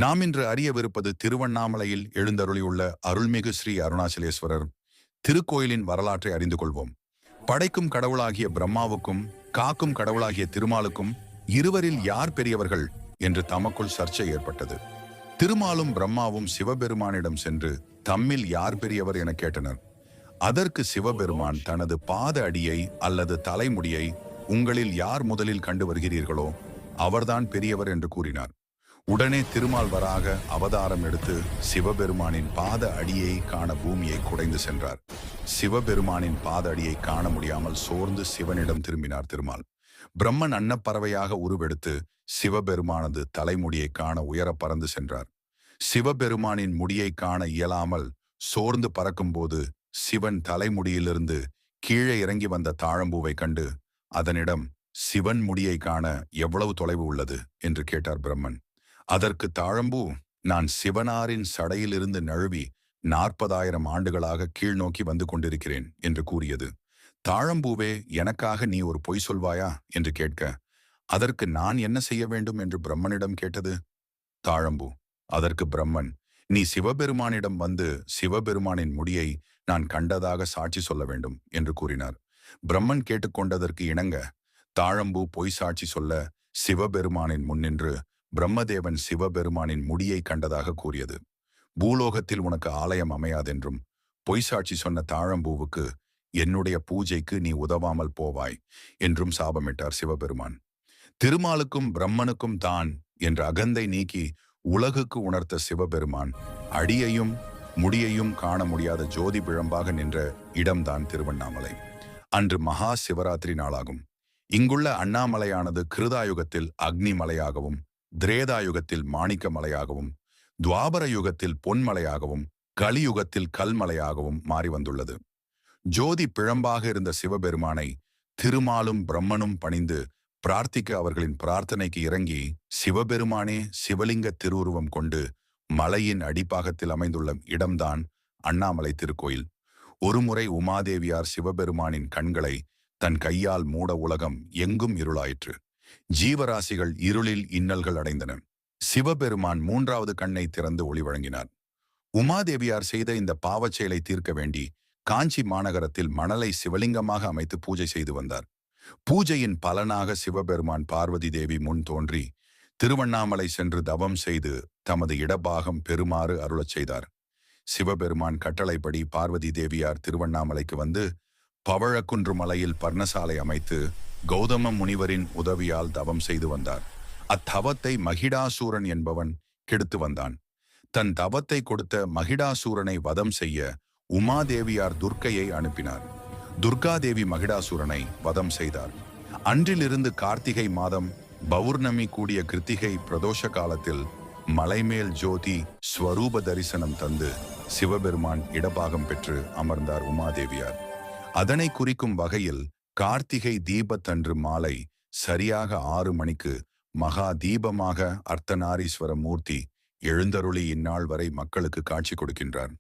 நாம் இன்று அறியவிருப்பது திருவண்ணாமலையில் எழுந்தருளியுள்ள அருள்மிகு ஸ்ரீ அருணாச்சலேஸ்வரர் திருக்கோயிலின் வரலாற்றை அறிந்து கொள்வோம். படைக்கும் கடவுளாகிய பிரம்மாவுக்கும் காக்கும் கடவுளாகிய திருமாலுக்கும் இருவரில் யார் பெரியவர்கள் என்று தமக்குள் சர்ச்சை ஏற்பட்டது. திருமாலும் பிரம்மாவும் சிவபெருமானிடம் சென்று தம்மில் யார் பெரியவர் என கேட்டனர். அதற்கு சிவபெருமான் தனது பாத அடியை அல்லது தலைமுடியை உங்களில் யார் முதலில் கண்டு வருகிறீர்களோ அவர்தான் பெரியவர் என்று கூறினார். உடனே திருமால் வராக அவதாரம் எடுத்து சிவபெருமானின் பாத அடியை காண பூமியை குடைந்து சென்றார். சிவபெருமானின் பாத அடியை காண முடியாமல் சோர்ந்து சிவனிடம் திரும்பினார் திருமால். பிரம்மன் அன்னப்பறவையாக உருவெடுத்து சிவபெருமானது தலைமுடியை காண உயர பறந்து சென்றார். சிவபெருமானின் முடியை காண இயலாமல் சோர்ந்து பறக்கும்போது சிவன் தலைமுடியிலிருந்து கீழே இறங்கி வந்த தாழம்பூவை கண்டு அதனிடம் சிவன் முடியை காண எவ்வளவு தொலைவு உள்ளது என்று கேட்டார் பிரம்மன். அதற்கு தாழம்பூ, நான் சிவனாரின் சடையிலிருந்து நழுவி 40,000 ஆண்டுகளாக கீழ் நோக்கி வந்து கொண்டிருக்கிறேன் என்று கூறியது. தாழம்பூவே, எனக்காக நீ ஒரு பொய் சொல்வாயா என்று கேட்க, அதற்கு நான் என்ன செய்ய வேண்டும் என்று பிரம்மனிடம் கேட்டது. தாழம்பூ அதற்கு பிரம்மன், நீ சிவபெருமானிடம் வந்து சிவபெருமானின் முடியை நான் கண்டதாக சாட்சி சொல்ல வேண்டும் என்று கூறினார். பிரம்மன் கேட்டுக்கொண்டதற்கு இணங்க தாழம்பூ பொய் சாட்சி சொல்ல சிவபெருமானின் முன்னின்று பிரம்மதேவன் சிவபெருமானின் முடியை கண்டதாக கூறியது. பூலோகத்தில் உனக்கு ஆலயம் அமையாதென்றும் பொய் சாட்சி சொன்ன தாழம்பூவுக்கு என்னுடைய பூஜைக்கு நீ உதவாமல் போவாய் என்றும் சாபமிட்டார் சிவபெருமான். திருமாலுக்கும் பிரம்மனுக்கும் தான் என்ற அகந்தை நீக்கி உலகுக்கு உணர்த்த சிவபெருமான் அடியையும் முடியையும் காண முடியாத ஜோதி பிழம்பாக நின்ற இடம்தான் திருவண்ணாமலை. அன்று மகா சிவராத்திரி நாளாகும். இங்குள்ள அண்ணாமலையானது கிருதாயுகத்தில் அக்னி மலையாகவும், திரேதாயுகத்தில் மாணிக்க மலையாகவும், துவாபர யுகத்தில் பொன்மலையாகவும், கலியுகத்தில் கல்மலையாகவும் மாறி வந்துள்ளது. ஜோதி பிழம்பாக இருந்த சிவபெருமானை திருமாலும் பிரம்மனும் பணிந்து பிரார்த்திக்க அவர்களின் பிரார்த்தனைக்கு இறங்கி சிவபெருமானே சிவலிங்க திருவுருவம் கொண்டு மலையின் அடிப்பாகத்தில் அமைந்துள்ள இடம்தான் அண்ணாமலை திருக்கோயில். ஒருமுறை உமாதேவியார் சிவபெருமானின் கண்களை தன் கையால் மூட உலகம் எங்கும் இருளாயிற்று. ஜீவராசிகள் இருளில் இன்னல்கள் அடைந்தன. சிவபெருமான் 3வது கண்ணை திறந்து ஒளி வழங்கினார். உமாதேவியார் செய்த இந்த பாவச் செயலை தீர்க்க வேண்டி காஞ்சி மாநகரத்தில் மணலை சிவலிங்கமாக அமைத்து பூஜை செய்து வந்தார். பூஜையின் பலனாக சிவபெருமான் பார்வதி தேவி முன் தோன்றி திருவண்ணாமலை சென்று தவம் செய்து தமது இடபாகம் பெறுமாறு அருளச் செய்தார். சிவபெருமான் கட்டளைப்படி பார்வதி தேவியார் திருவண்ணாமலைக்கு வந்து பவழக்குன்று மலையில் பர்ணசாலை அமைத்து கௌதம முனிவரின் உதவியால் தவம் செய்து வந்தார். அத்தவத்தை மகிடாசூரன் என்பவன் கெடுத்து வந்தான். தன் தவத்தை கொடுத்த மகிடாசூரனை வதம் செய்ய உமாதேவியார் துர்க்கையை அனுப்பினார். துர்காதேவி மகிடாசூரனை வதம் செய்தார். அன்றிலிருந்து கார்த்திகை மாதம் பௌர்ணமி கூடிய கிருத்திகை பிரதோஷ காலத்தில் மலைமேல் ஜோதி ஸ்வரூப தரிசனம் தந்து சிவபெருமான் இடபாகம் பெற்று அமர்ந்தார் உமாதேவியார். அதனை குறிக்கும் வகையில் கார்த்திகை தீபத்தன்று மாலை சரியாக 6 மணிக்கு மகா தீபமாக அர்த்தநாரீஸ்வர மூர்த்தி எழுந்தருளி இந்நாள் வரை மக்களுக்கு காட்சி கொடுக்கின்றார்.